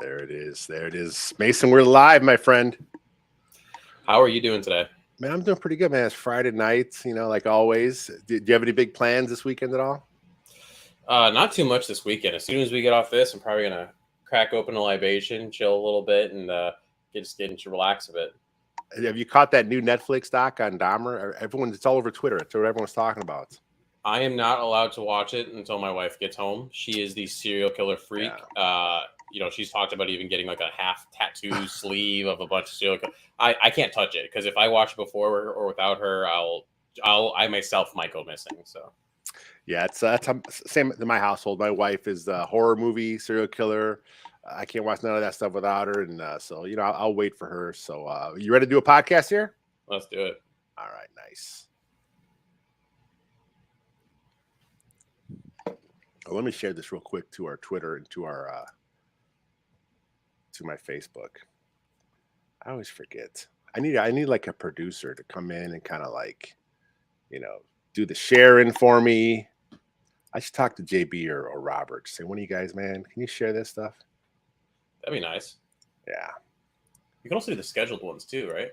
There it is. There it is. Mason, we're live, my friend. How are you doing today? Man, I'm doing pretty good, man. It's Friday night, like always. Do you have any big plans this weekend at all? Not too much this weekend. As soon as we get off this, I'm probably going to crack open a libation, chill a little bit, and get to relax a bit. Have you caught that new Netflix doc on Dahmer? It's all over Twitter. It's what everyone's talking about. I am not allowed to watch it until my wife gets home. She is the serial killer freak. Yeah. She's talked about even getting like a half tattoo sleeve of a bunch of serial killers. I can't touch it because if I watch it before or without her, I myself might go missing. So. Yeah, it's same in my household. My wife is a horror movie serial killer. I can't watch none of that stuff without her, and so I'll wait for her. So, you ready to do a podcast here? Let's do it. All right, nice. Well, let me share this real quick to our Twitter and to our to my Facebook. I always forget. I need like a producer to come in and kind of like, do the sharing for me. I should talk to JB or Robert. Say, one of you guys, man, can you share this stuff? That'd be nice. Yeah. You can also do the scheduled ones too, right?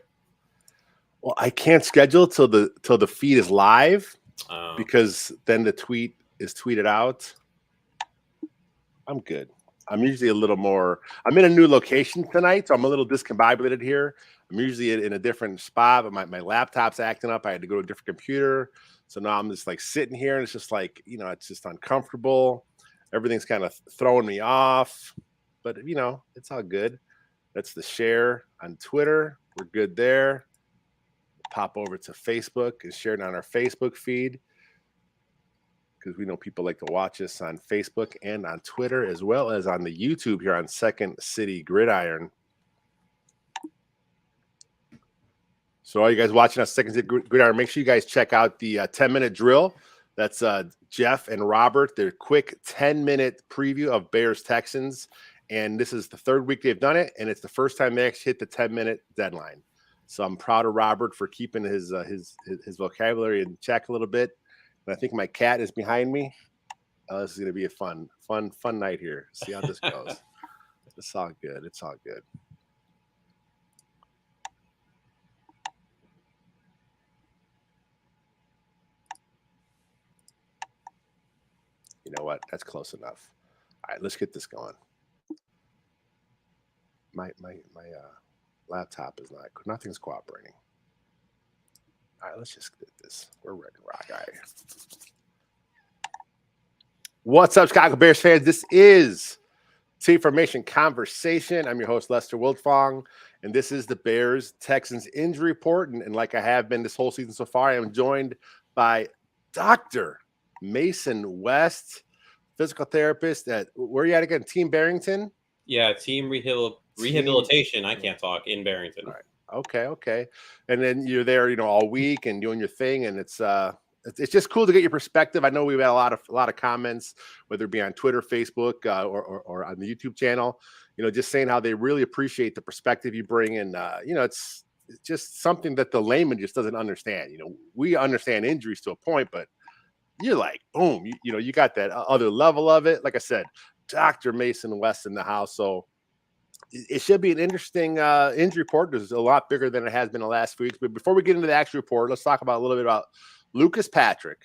Well, I can't schedule till the feed is live because then the tweet is tweeted out. I'm good. I'm usually a little more. I'm in a new location tonight, so I'm a little discombobulated here. I'm usually in a different spot, but my laptop's acting up. I had to go to a different computer. So now I'm just like sitting here and it's just like, it's just uncomfortable. Everything's kind of throwing me off, but it's all good. That's the share on Twitter. We're good there. Pop over to Facebook and share it on our Facebook feed because we know people like to watch us on Facebook and on Twitter as well as on the YouTube here on Second City Gridiron. So all you guys watching us Second City Gridiron, make sure you guys check out the 10-minute drill. That's Jeff and Robert, their quick 10-minute preview of Bears Texans. And this is the third week they've done it, and it's the first time they actually hit the 10-minute deadline. So I'm proud of Robert for keeping his vocabulary in check a little bit. And I think my cat is behind me. This is going to be a fun night here. See how this goes. It's all good. It's all good. You know what? That's close enough. All right, let's get this going. My laptop is nothing's cooperating. All right, let's just get this. We're ready to rock. All right. What's up, Chicago Bears fans? This is Team Formation Conversation. I'm your host, Lester Wildfong, and this is the Bears Texans injury report. And like I have been this whole season so far, I am joined by Dr. Mason West, physical therapist at, where are you at again? Team Barrington? Yeah, Team Rehabilitation. I can't talk in Barrington. All right. Okay. And then you're there, all week and doing your thing, and it's just cool to get your perspective. I know we've had a lot of comments, whether it be on Twitter, Facebook, or on the YouTube channel, just saying how they really appreciate the perspective you bring, and it's just something that the layman just doesn't understand. We understand injuries to a point, but you're like, boom, you got that other level of it. Like I said, Dr. Mason West in the house, so it should be an interesting injury report. It's a lot bigger than it has been the last few weeks. But before we get into the actual report, let's talk about a little bit about Lucas Patrick.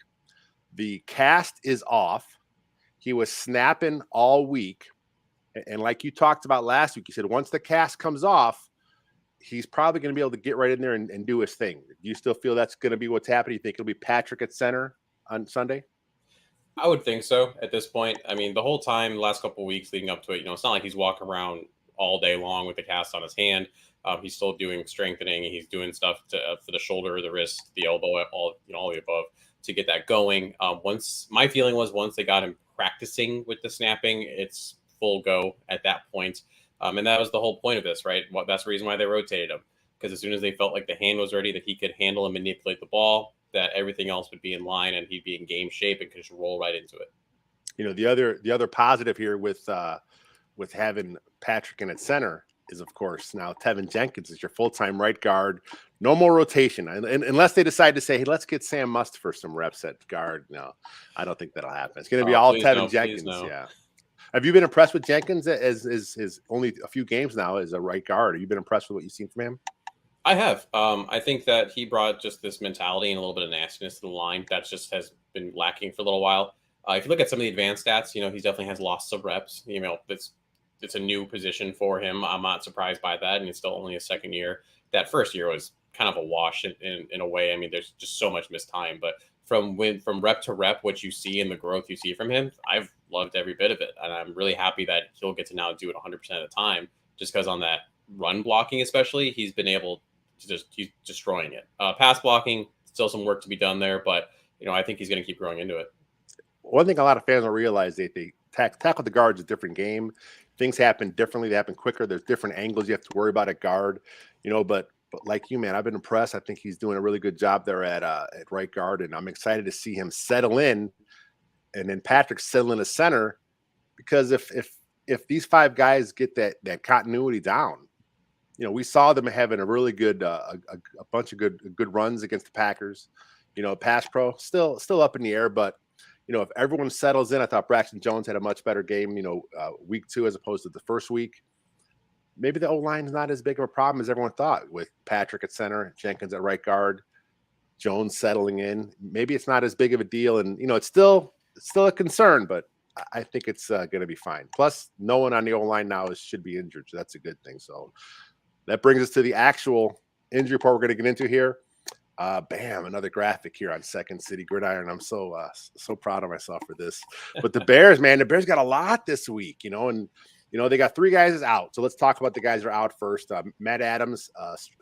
The cast is off. He was snapping all week. And like you talked about last week, you said once the cast comes off, he's probably going to be able to get right in there and do his thing. Do you still feel that's going to be what's happening? You think it'll be Patrick at center on Sunday? I would think so at this point. I mean, the whole time, the last couple of weeks leading up to it, it's not like he's walking around all day long with the cast on his hand. He's still doing strengthening. He's doing stuff for the shoulder, the wrist, the elbow, all the above to get that going. Once they got him practicing with the snapping, it's full go at that point. And that was the whole point of this, right? That's the reason why they rotated him, because as soon as they felt like the hand was ready, that he could handle and manipulate the ball, that everything else would be in line and he'd be in game shape and could just roll right into it. The other positive here with having Patrick in at center is, of course, now Tevin Jenkins is your full-time right guard. No more rotation. And unless they decide to say, hey, let's get Sam Must for some reps at guard. No, I don't think that'll happen. It's going to be all Tevin Jenkins. No. Yeah. Have you been impressed with Jenkins as his only a few games now as a right guard? Have you been impressed with what you've seen from him? I have. I think that he brought just this mentality and a little bit of nastiness to the line that just has been lacking for a little while. If you look at some of the advanced stats, he definitely has lost some reps. It's a new position for him. I'm not surprised by that, and it's still only his second year. That first year was kind of a wash in a way. I mean, there's just so much missed time, but from rep to rep, what you see and the growth you see from him, I've loved every bit of it, and I'm really happy that he'll get to now do it 100% of the time. Just because on that run blocking, especially, he's been able he's destroying it. Pass blocking, still some work to be done there, but I think he's going to keep growing into it. One thing a lot of fans don't realize, they tackle the guards a different game. Things happen differently. They happen quicker. There's different angles you have to worry about at guard, but like you, man, I've been impressed. I think he's doing a really good job there at right guard, and I'm excited to see him settle in, and then Patrick settle in a center, because if these five guys get that continuity down, we saw them having a really good a bunch of good runs against the Packers. Pass pro still up in the air, but if everyone settles in, I thought Braxton Jones had a much better game, week 2 as opposed to the first week. Maybe the O-line is not as big of a problem as everyone thought, with Patrick at center, Jenkins at right guard, Jones settling in. Maybe it's not as big of a deal, and it's still a concern, but I think it's going to be fine. Plus, no one on the O-line now should be injured, so that's a good thing. So that brings us to the actual injury report we're going to get into here. Bam, another graphic here on Second City Gridiron. I'm so proud of myself for this. But the Bears, man, the Bears got a lot this week, and they got 3 guys out. So let's talk about the guys that are out first. Matt Adams,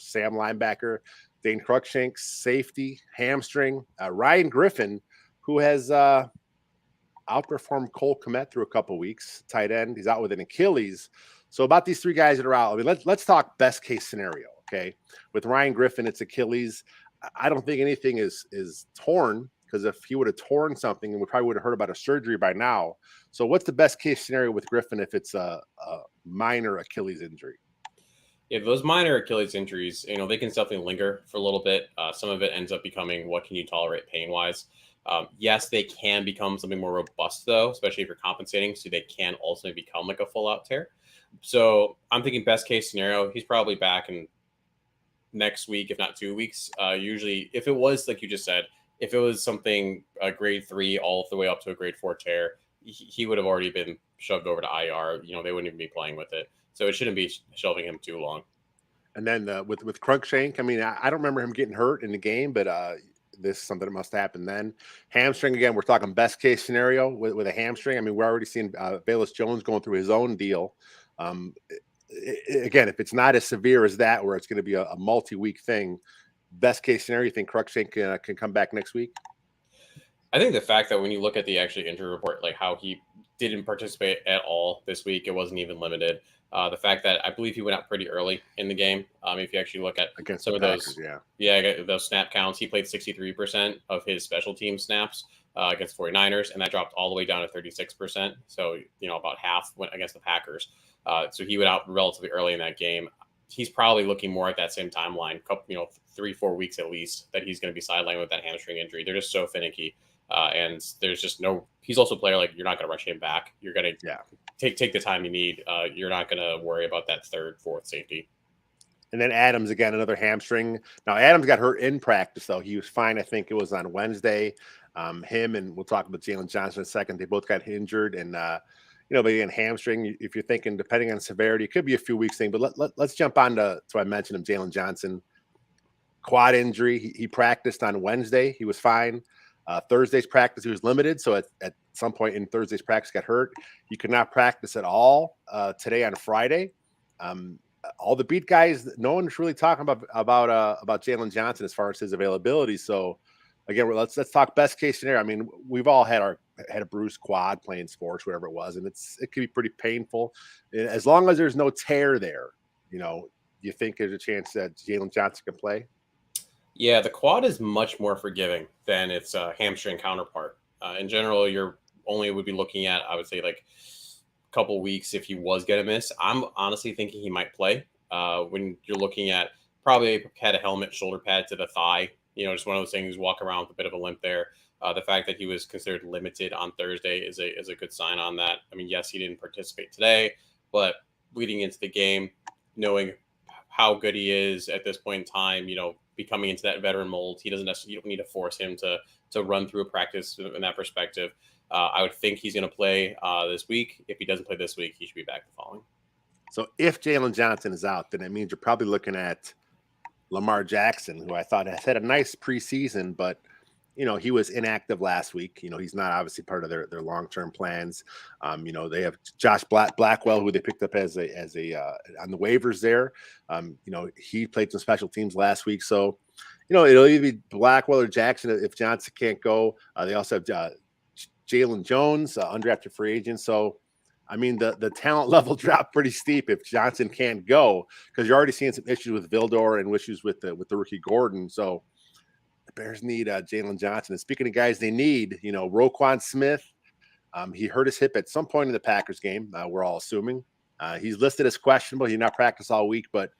Sam linebacker, Dane Cruikshank, safety, hamstring, Ryan Griffin, who has outperformed Cole Kmet through a couple weeks, tight end. He's out with an Achilles. So about these 3 guys that are out, I mean, let's talk best case scenario. Okay, with Ryan Griffin, it's Achilles. I don't think anything is torn, because if he would have torn something, we probably would have heard about a surgery by now. So what's the best case scenario with Griffin if it's a minor Achilles injury? Yeah, those minor Achilles injuries, they can definitely linger for a little bit. Some of it ends up becoming, what can you tolerate pain-wise? Yes, they can become something more robust, though, especially if you're compensating, so they can ultimately become like a full-out tear. So I'm thinking best case scenario, he's probably back in next week, if not 2 weeks. Usually, if it was like you just said, if it was something grade 3 all the way up to a grade 4 tear, he would have already been shoved over to IR. They wouldn't even be playing with it, so it shouldn't be shelving him too long. And then with Cruikshank, I mean, I don't remember him getting hurt in the game, but this is something that must happen then. Hamstring, again, we're talking best case scenario with a hamstring. I mean, we're already seeing Velus Jones going through his own deal. Again, if it's not as severe as that, where it's going to be a multi-week thing, best case scenario, you think Cruikshank can come back next week? I think the fact that when you look at the actual injury report, like how he didn't participate at all this week, it wasn't even limited. The fact that I believe he went out pretty early in the game. If you actually look at Against some of Packers, those, those snap counts, he played 63% of his special team snaps against 49ers, and that dropped all the way down to 36%. So, about half went against the Packers. So he went out relatively early in that game. He's probably looking more at that same timeline, 3-4 weeks at least, that he's going to be sidelined with that hamstring injury. They're just so finicky. And there's just he's also a player, like, you're not going to rush him back. You're going to take the time you need. You're not going to worry about that 3rd, 4th safety. And then Adams, again, another hamstring. Now, Adams got hurt in practice, though. He was fine. I think it was on Wednesday. Him, and we'll talk about Jalen Johnson in a second, they both got injured. And, but again, hamstring, if you're thinking, depending on severity, it could be a few weeks thing. But let's jump on to I mentioned him, Jalen Johnson. Quad injury. He practiced on Wednesday. He was fine. Thursday's practice, he was limited. So at some point in Thursday's practice, got hurt. He could not practice at all today on Friday. All the beat guys, no one's really talking about Jalen Johnson as far as his availability. So again, let's talk best case scenario. I mean, we've all had a bruised quad playing sports, whatever it was, and it can be pretty painful. As long as there's no tear there, you think there's a chance that Jalen Johnson can play? Yeah, the quad is much more forgiving than its hamstring counterpart. In general, you're only would be looking at, I would say, like a couple weeks if he was going to miss. I'm honestly thinking he might play. When you're looking at, probably had a helmet, shoulder pad to the thigh, just one of those things, walk around with a bit of a limp there. The fact that he was considered limited on Thursday is a good sign on that. I mean, yes, he didn't participate today, but leading into the game, knowing how good he is at this point in time, becoming into that veteran mold, he doesn't necessarily, you don't need to force him to run through a practice in that perspective. I would think he's going to play this week. If he doesn't play this week, he should be back the following. So if Jalen Johnson is out, then it means you're probably looking at Lamar Jackson, who I thought has had a nice preseason, but he was inactive last week. He's not obviously part of their long-term plans. They have Josh Blackwell, who they picked up as a on the waivers there. He played some special teams last week, so it'll either be Blackwell or Jackson if Johnson can't go. They also have Jalen Jones, undrafted free agent. So, I mean, the talent level dropped pretty steep if Johnson can't go, because you're already seeing some issues with Vildor and issues with the rookie Gordon. So the Bears need Jalen Johnson. And speaking of guys they need, Roquan Smith, he hurt his hip at some point in the Packers game. We're all assuming he's listed as questionable. He did not practice all week, but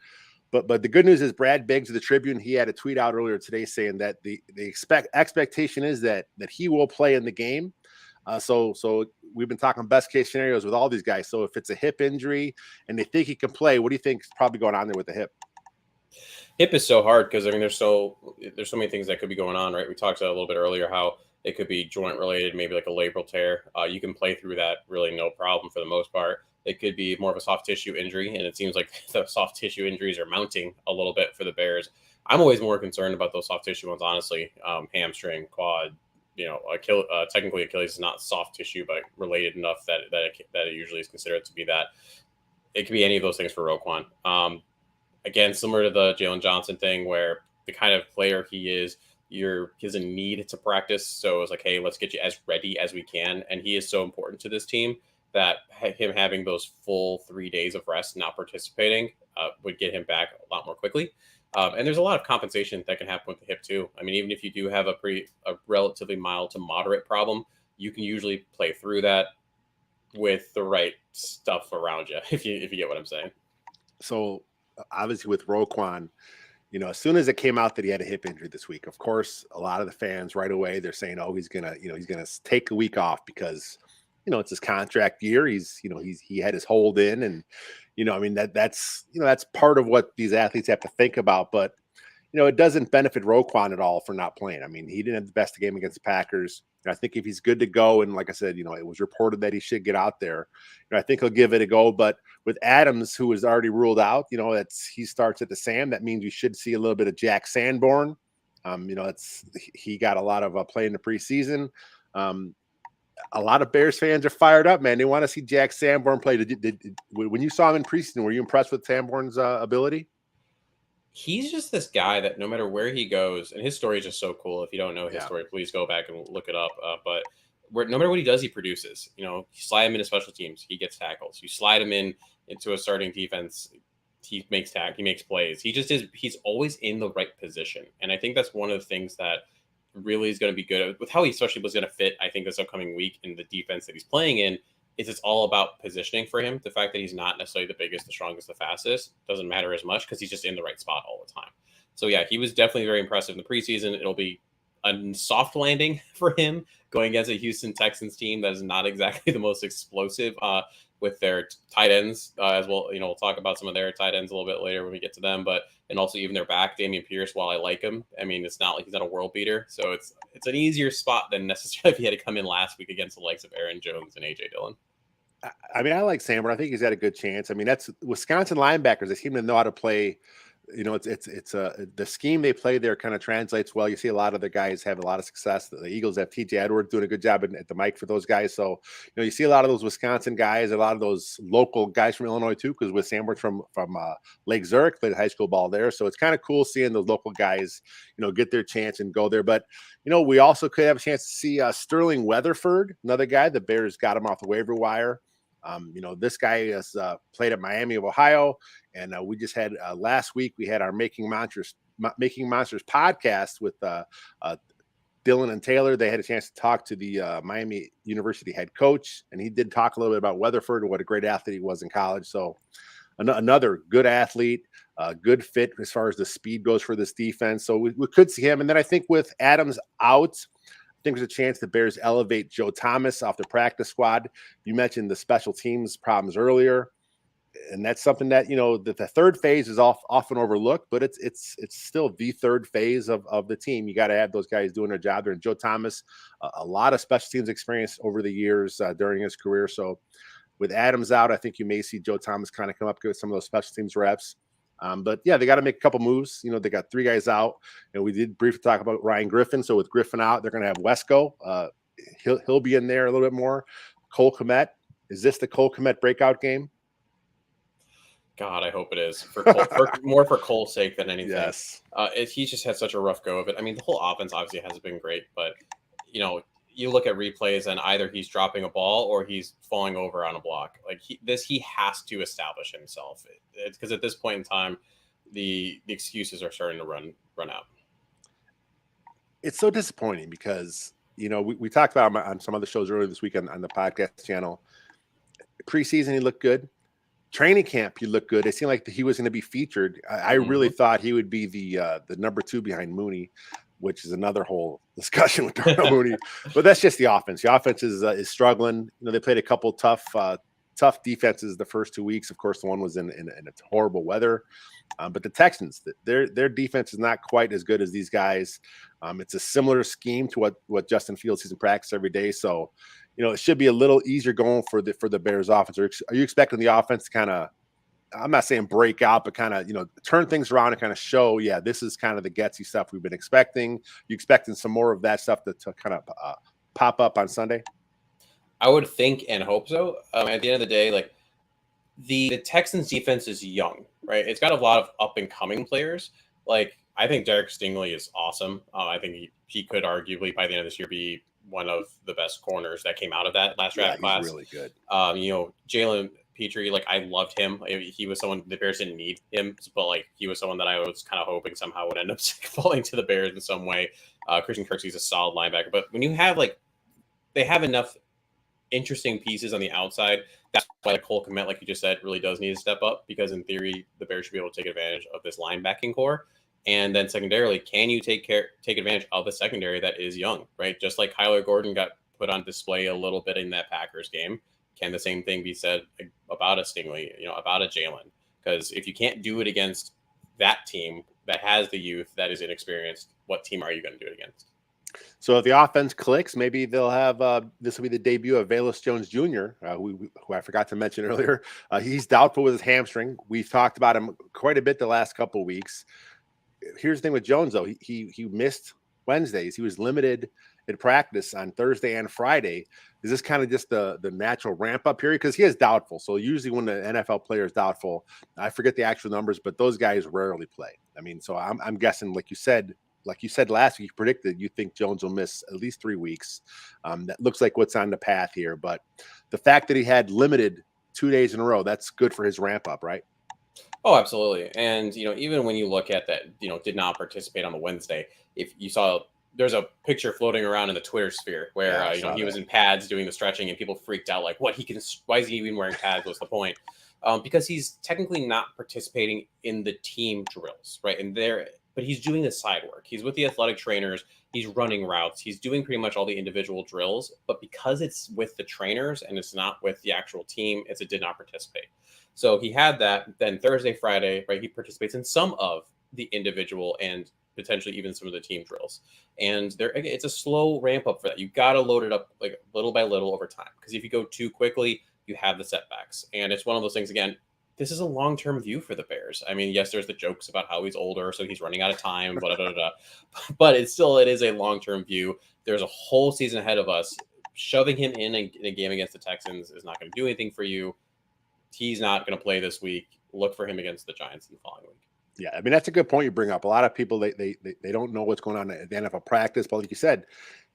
the good news is Brad Biggs of the Tribune, he had a tweet out earlier today saying that the expectation is that he will play in the game. So we've been talking best case scenarios with all these guys. So if it's a hip injury and they think he can play, what do you think is probably going on there with the hip? Hip is so hard because, I mean, there's so many things that could be going on, right? We talked a little bit earlier how it could be joint related, maybe like a labral tear. You can play through that really no problem for the most part. It could be more of a soft tissue injury, and it seems like the soft tissue injuries are mounting a little bit for the Bears. I'm always more concerned about those soft tissue ones, honestly. Hamstring, quad, technically Achilles is not soft tissue, but related enough that it usually is considered to be that. It could be any of those things for Roquan. Again, similar to the Jalen Johnson thing, where the kind of player he is, he doesn't need to practice. So it's like, hey, let's get you as ready as we can. And he is so important to this team that him having those full 3 days of rest, not participating, would get him back a lot more quickly. And there's a lot of compensation that can happen with the hip too. I mean, even if you do have a relatively mild to moderate problem, you can usually play through that with the right stuff around you, if you get what I'm saying. So obviously with Roquan, as soon as it came out that he had a hip injury this week, of course, a lot of the fans right away, they're saying, oh, he's gonna take a week off because it's his contract year. He had his hold in, and I mean that's part of what these athletes have to think about. But it doesn't benefit Roquan at all for not playing. I mean, he didn't have the best game against the Packers. I think if he's good to go, and like I said, it was reported that he should get out there, I think he'll give it a go. But with Adams, who is already ruled out, he starts at the Sam. That means we should see a little bit of Jack Sanborn. He got a lot of play in the preseason. A lot of Bears fans are fired up, man. They want to see Jack Sanborn play. When you saw him in preseason, were you impressed with Sanborn's ability? He's just this guy that no matter where he goes, and his story is just so cool. If you don't know his story, please go back and look it up. But no matter what he does, he produces. You slide him into special teams, he gets tackles. You slide him into a starting defense, he makes plays. He's always in the right position. And I think that's one of the things that really is going to be good with how he especially was going to fit, I think, this upcoming week in the defense that he's playing in. It's all about positioning for him. The fact that he's not necessarily the biggest, the strongest, the fastest doesn't matter as much because he's just in the right spot all the time. So yeah, he was definitely very impressive in the preseason. It'll be a soft landing for him going against a Houston Texans team that is not exactly the most explosive with their tight ends as well. We'll talk about some of their tight ends a little bit later when we get to them, and also even their back, Dameon Pierce, while I like him, I mean, it's not like he's not a world beater. So it's an easier spot than necessarily if he had to come in last week against the likes of Aaron Jones and AJ Dillon. I mean, I like Sanborn. I think he's got a good chance. I mean, that's Wisconsin linebackers. They seem to know how to play. It's the scheme they play there kind of translates well. You see a lot of the guys have a lot of success. The Eagles have TJ Edwards doing a good job at the mic for those guys. So, you see a lot of those Wisconsin guys, a lot of those local guys from Illinois too, because with Sanborn from Lake Zurich, played high school ball there. So it's kind of cool seeing those local guys, get their chance and go there. But, we also could have a chance to see Sterling Weatherford, another guy. The Bears got him off the waiver wire. This guy has played at Miami of Ohio, and we just had last week we had our Making Monsters podcast with Dylan and Taylor. They had a chance to talk to the Miami University head coach, and he did talk a little bit about Weatherford and what a great athlete he was in college. So another good athlete, good fit as far as the speed goes for this defense. So we could see him. And then I think with Adams out, think there's a chance the Bears elevate Joe Thomas off the practice squad. You mentioned the special teams problems earlier, and that's something that, that the third phase is often overlooked, but it's still the third phase of the team. You got to have those guys doing their job there. And Joe Thomas, a lot of special teams experience over the years during his career. So with Adams out, I think you may see Joe Thomas kind of come up with some of those special teams reps. But yeah, they got to make a couple moves. They got 3 guys out, and we did briefly talk about Ryan Griffin. So with Griffin out, they're going to have Wesco. He'll be in there a little bit more. Cole Kmet. Is this the Cole Kmet breakout game? God, I hope it is more for Cole's sake than anything. Yes. He's just had such a rough go of it. I mean, the whole offense obviously hasn't been great, but you look at replays and either he's dropping a ball or he's falling over on a block. Like he has to establish himself. Because at this point in time, the excuses are starting to run out. It's so disappointing because we talked about him on some other shows earlier this week on the podcast channel. Preseason, he looked good. Training camp, he looked good. It seemed like he was going to be featured. I really thought he would be the number 2 behind Mooney, which is another whole discussion with Darnell Mooney. But that's just the offense. The offense is struggling. They played a couple tough defenses the first 2 weeks. Of course, the one was in horrible weather. But the Texans, their defense is not quite as good as these guys. It's a similar scheme to what Justin Fields sees in practice every day. So, it should be a little easier going for the Bears offense. Are you expecting the offense to kind of, I'm not saying break out, but kind of, turn things around and kind of show, this is kind of the gutsy stuff we've been expecting? You expecting some more of that stuff to kind of pop up on Sunday? I would think and hope so. At the end of the day, like the Texans defense is young, right? It's got a lot of up and coming players. Like I think Derek Stingley is awesome. I think he could arguably by the end of this year be one of the best corners that came out of that last draft class. He's really good. Jalen Petrie, like I loved him. He was someone the Bears didn't need him, but like he was someone that I was kind of hoping somehow would end up falling to the Bears in some way. Christian Kirksey's a solid linebacker, but when you have they have enough interesting pieces on the outside, that's why Cole Kmet, like you just said, really does need to step up because in theory the Bears should be able to take advantage of this linebacking core. And then secondarily, can you take advantage of the secondary that is young, right? Just like Kyler Gordon got put on display a little bit in that Packers game. Can the same thing be said about a Stingley, about a Jalen? Because if you can't do it against that team that has the youth that is inexperienced, what team are you going to do it against? So if the offense clicks, maybe they'll have this will be the debut of Velus Jones Jr., who I forgot to mention earlier. He's doubtful with his hamstring. We've talked about him quite a bit the last couple of weeks. Here's the thing with Jones, though. He missed Wednesdays. He was limited in practice on Thursday and Friday. Is this kind of just the natural ramp-up period? Because he is doubtful. So usually when the NFL player is doubtful, I forget the actual numbers, but those guys rarely play. I mean, so I'm guessing, like you said last week, you predicted you think Jones will miss at least 3 weeks. That looks like what's on the path here. But the fact that he had limited 2 days in a row, that's good for his ramp-up, right? Oh, absolutely. And, even when you look at that, did not participate on the Wednesday, if you saw there's a picture floating around in the Twitter sphere where, he was in pads doing the stretching and people freaked out. Like why is he even wearing pads? What's the point? Because he's technically not participating in the team drills, right? But he's doing the side work. He's with the athletic trainers. He's running routes. He's doing pretty much all the individual drills, but because it's with the trainers and it's not with the actual team, it did not participate. So he had that. Then Thursday, Friday, right? He participates in some of the individual and potentially even some of the team drills. And it's a slow ramp up for that. You got to load it up like little by little over time. Because if you go too quickly, you have the setbacks. And it's one of those things, again, this is a long-term view for the Bears. I mean, yes, there's the jokes about how he's older, so he's running out of time, blah, blah, blah, blah. But it is a long-term view. There's a whole season ahead of us. Shoving him in a game against the Texans is not going to do anything for you. He's not going to play this week. Look for him against the Giants in the following week. Yeah, I mean, that's a good point you bring up. A lot of people, they don't know what's going on at the NFL practice. But like you said,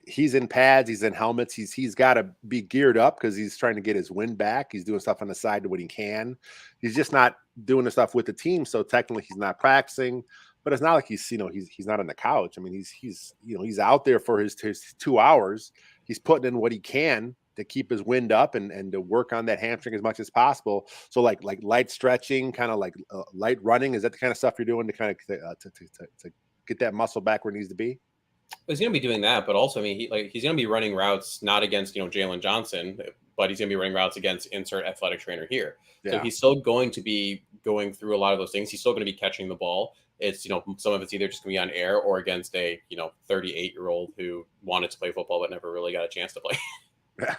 he's in pads, he's in helmets. He's got to be geared up because he's trying to get his wind back. He's doing stuff on the side to what he can. He's just not doing the stuff with the team. So technically he's not practicing, but it's not like he's not on the couch. I mean, he's out there for his 2 hours. He's putting in what he can to keep his wind up and to work on that hamstring as much as possible. So like light stretching, kind of like light running. Is that the kind of stuff you're doing to kind of to get that muscle back where it needs to be? He's going to be doing that, but also, I mean, he's going to be running routes not against Jalen Johnson, but he's going to be running routes against insert athletic trainer here. So Yeah. he's still going to be going through a lot of those things. He's still going to be catching the ball. It's some of it's either just going to be on air or against a 38-year-old who wanted to play football but never really got a chance to play. Yeah.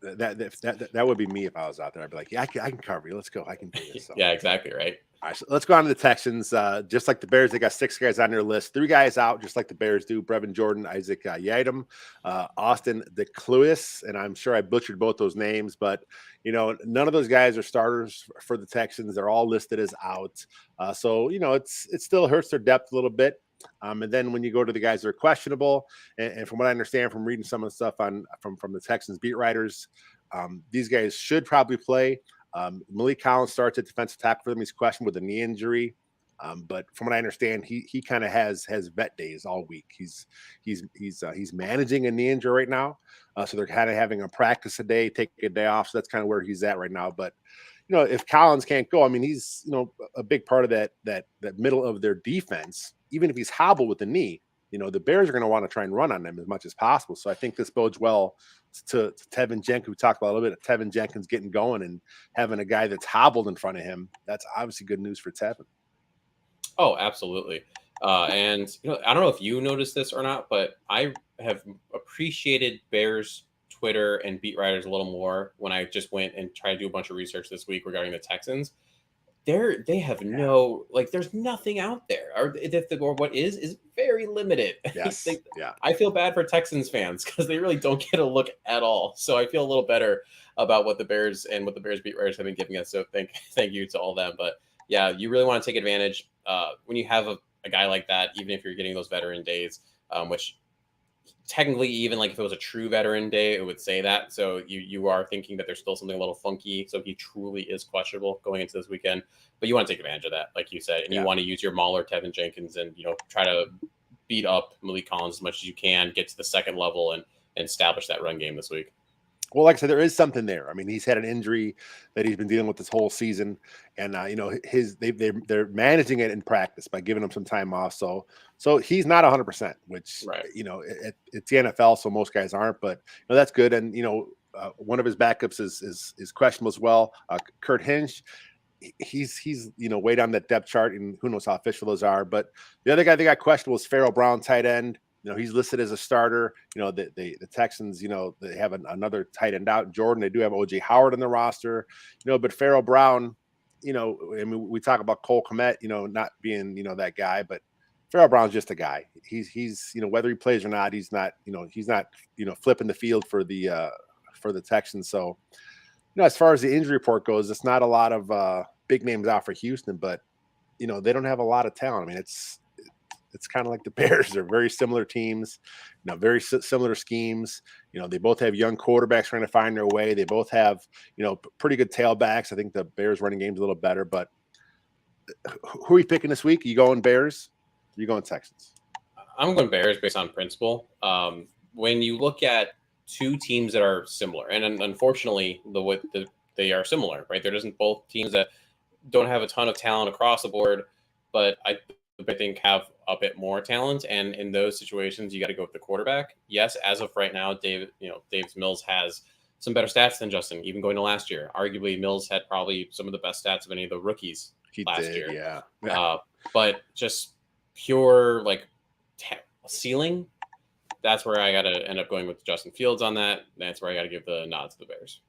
That would be me if I was out there. I'd be like, yeah, I can cover you. Let's go. I can do this. So. Yeah, exactly right. All right, so let's go on to the Texans. Just like the Bears, they got 6 guys on their list. 3 guys out, just like the Bears do. Brevin Jordan, Isaac Yiadom, Austin DeCluis, and I'm sure I butchered both those names, but none of those guys are starters for the Texans. They're all listed as out. So it still hurts their depth a little bit. And then when you go to the guys that are questionable, and from what I understand from reading some of the stuff from the Texans beat writers, these guys should probably play. Malik Collins starts at defensive tackle for them. He's questioned with a knee injury, but from what I understand, he kind of has vet days all week. He's managing a knee injury right now, so they're kind of having a practice a day, take a day off. So that's kind of where he's at right now. But if Collins can't go, I mean, he's a big part of that middle of their defense. Even if he's hobbled with the knee, the Bears are going to want to try and run on them as much as possible. So I think this bodes well to Tevin Jenkins. We talked about a little bit of Tevin Jenkins getting going and having a guy that's hobbled in front of him. That's obviously good news for Tevin. Oh, absolutely. And I don't know if you noticed this or not, but I have appreciated Bears Twitter and beat writers a little more when I just went and tried to do a bunch of research this week regarding the Texans. They have no, there's nothing out there, or what is very limited. Yes. Yeah. I feel bad for Texans fans because they really don't get a look at all. So I feel a little better about what the Bears beat writers have been giving us. So thank you to all them. But yeah, you really want to take advantage when you have a guy like that, even if you're getting those veteran days, which technically, even if it was a true veteran day, it would say that. So you are thinking that there's still something a little funky. So he truly is questionable going into this weekend. But you want to take advantage of that, like you said, and you want to use your Mauler, Tevin Jenkins, and try to beat up Malik Collins as much as you can, get to the second level, and establish that run game this week. Well, like I said, there is something there. I mean, he's had an injury that he's been dealing with this whole season, and they're managing it in practice by giving him some time off. So he's not 100%, which right. It's the NFL, so most guys aren't. But that's good. And one of his backups is questionable as well. Kurt Hinch, he's way down that depth chart, and who knows how official those are. But the other guy they got questionable is Farrell Brown, tight end. He's listed as a starter. The Texans, they have another tight end out, Jordan. They do have O.J. Howard on the roster, but Farrell Brown, I mean, we talk about Cole Kmet, not being, that guy, but Farrell Brown's just a guy. He's whether he plays or not, he's not flipping the field for the Texans. So, as far as the injury report goes, it's not a lot of big names out for Houston, but they don't have a lot of talent. I mean, it's kind of like the Bears. They're very similar teams, very similar schemes. They both have young quarterbacks trying to find their way. They both have, pretty good tailbacks. I think the Bears running game's a little better, but who are you picking this week? Are you going Bears? Are you going Texans? I'm going Bears based on principle. When you look at two teams that are similar, and unfortunately, they are similar, right? There isn't both teams that don't have a ton of talent across the board, but I think have a bit more talent, and in those situations, you got to go with the quarterback. Yes, as of right now, Davis Mills has some better stats than Justin, even going to last year. Arguably, Mills had probably some of the best stats of any of the rookies last year. Yeah. But just pure ceiling, that's where I got to end up going with Justin Fields on that. That's where I got to give the nod to the Bears.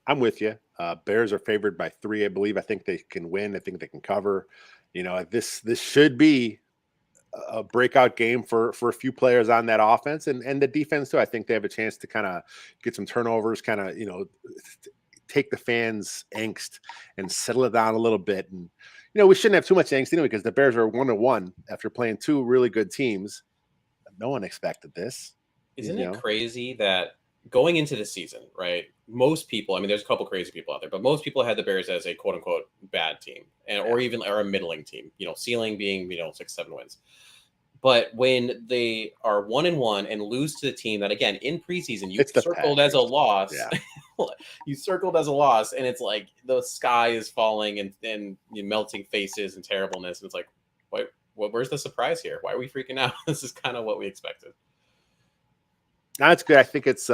I'm with you. Bears are favored by 3, I believe. I think they can win. I think they can cover. This should be a breakout game for a few players on that offense and the defense too. I think they have a chance to kind of get some turnovers, kind of, take the fans' angst and settle it down a little bit. And, we shouldn't have too much angst anyway, because the Bears are 1-1 after playing 2 really good teams. No one expected this. Isn't it crazy that going into the season, right? Most people, I mean, there's a couple crazy people out there, but most people had the Bears as a quote unquote bad team, or a middling team, ceiling being, 6-7 wins. But when they are 1-1 and lose to the team that, again, in preseason, you circled as a loss, you circled as a loss, and it's like the sky is falling and melting faces and terribleness. And it's like, where's the surprise here? Why are we freaking out? This is kind of what we expected. That's good. I think it's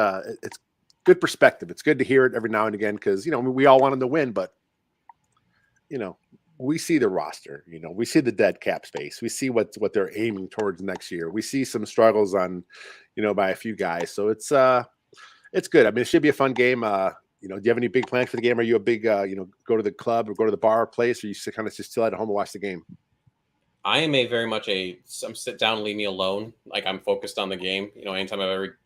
good perspective. It's good to hear it every now and again because we all want them to win, but we see the roster. We see the dead cap space. We see what they're aiming towards next year. We see some struggles on, by a few guys. So it's good. I mean, it should be a fun game. Do you have any big plans for the game? Are you a big, go to the club or go to the bar or place, or you kind of just chill at home and watch the game? I am very much some sit down, leave me alone. Like I'm focused on the game. Anytime I've ever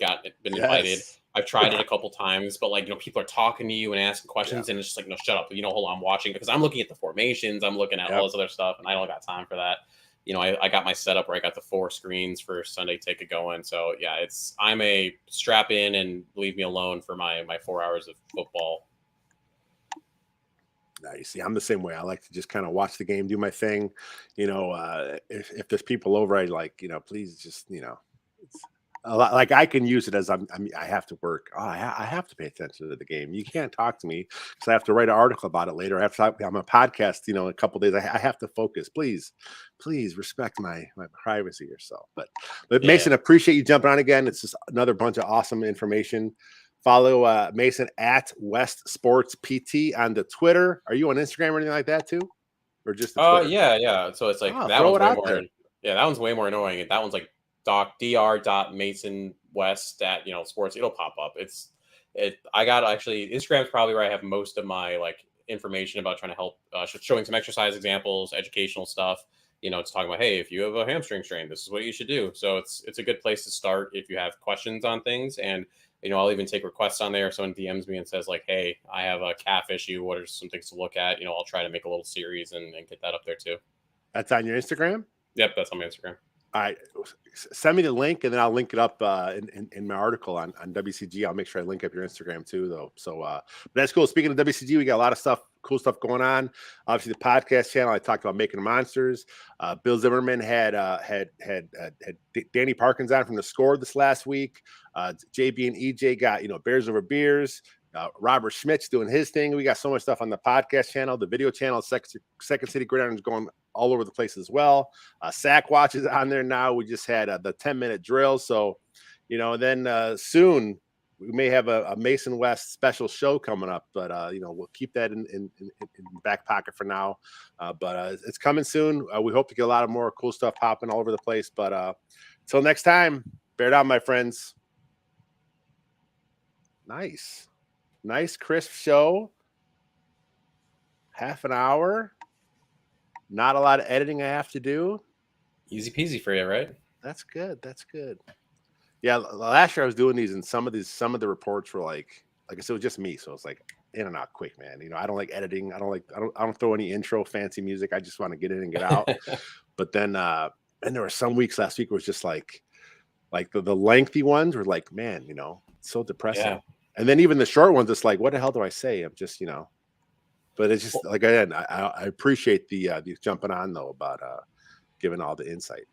been invited, I've tried it a couple times, but people are talking to you and asking questions, and it's just like, no, shut up. Hold on, I'm watching because I'm looking at the formations, I'm looking at all this other stuff, and I don't got time for that. I got my setup where I got the 4 screens for Sunday Ticket going. So yeah, I'm a strap in and leave me alone for my 4 hours of football. Nice. Yeah, I'm the same way. I like to just kind of watch the game, do my thing. If there's people over, I please just, it's a lot, like I can use it as I have to work. Oh, I have to pay attention to the game. You can't talk to me because I have to write an article about it later. I have to talk on a podcast, in a couple of days. I have to focus. Please respect my privacy or so. But Mason, appreciate you jumping on again. It's just another bunch of awesome information. Follow Mason at West Sports PT on the Twitter. Are you on Instagram or anything like that too? Or just yeah. So it's like that one's way more there. Yeah, that one's way more annoying. That one's like dr.masonwest at sports. It'll pop up. I got actually Instagram's probably where I have most of my information about trying to help showing some exercise examples, educational stuff. It's talking about, hey, if you have a hamstring strain, this is what you should do. So it's a good place to start if you have questions on things. And I'll even take requests on there. If someone DMs me and says hey, I have a calf issue, what are some things to look at? I'll try to make a little series and get that up there too. That's on your Instagram? Yep, that's on my Instagram. All right, send me the link and then I'll link it up in my article on WCG. I'll make sure I link up your Instagram too, though. So, but that's cool. Speaking of WCG, we got a lot of cool stuff going on. Obviously, the podcast channel. I talked about Making Monsters. Bill Zimmerman had Danny Parkins on from The Score this last week. JB and EJ got Bears Over Beers. Robert Schmidt's doing his thing. We got so much stuff on the podcast channel, the video channel. Second City Gridiron is going all over the place as well. Sack Watch is on there now. We just had the 10-minute drill. So, then soon we may have a Mason West special show coming up, but we'll keep that in the back pocket for now. But it's coming soon. We hope to get a lot of more cool stuff popping all over the place. But until next time, bear down, my friends. Nice, crisp show. Half an hour. Not a lot of editing I have to do. Easy peasy for you, right? That's good. Yeah, last year I was doing these, and some of the reports were like I said, it was just me, so it's like in and out quick, man. I don't like editing. I don't throw any intro fancy music. I just want to get in and get out. But then there were some weeks last week where it was just like the lengthy ones were like, man, it's so depressing. Yeah. And then even the short ones, it's like, what the hell do I say? I'm just, but it's just like, again, I appreciate the jumping on though about giving all the insight.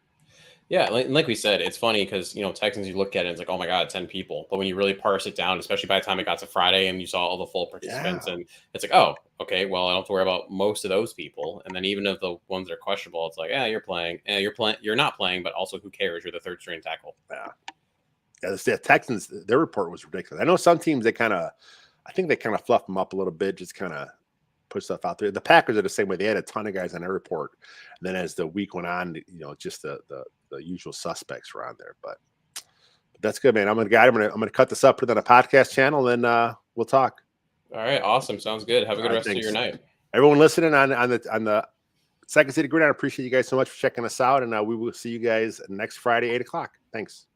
Yeah, like we said, it's funny because Texans, you look at it, and it's like, oh my God, 10 people. But when you really parse it down, especially by the time it got to Friday and you saw all the full participants, and it's like, oh, okay, well, I don't have to worry about most of those people. And then even of the ones that are questionable, it's like, you're playing, you're not playing, but also who cares? You're the third string tackle. Yeah. The Texans, their report was ridiculous. I know some teams I think they kind of fluff them up a little bit, just kind of put stuff out there. The Packers are the same way. They had a ton of guys on their report, and then as the week went on, just the usual suspects were on there. But that's good, man. I'm gonna cut this up, put it on a podcast channel, and we'll talk. All right, awesome. Sounds good. Have a good rest of your night. Everyone listening on the Second City Gridiron, I appreciate you guys so much for checking us out, and we will see you guys next Friday, 8:00. Thanks.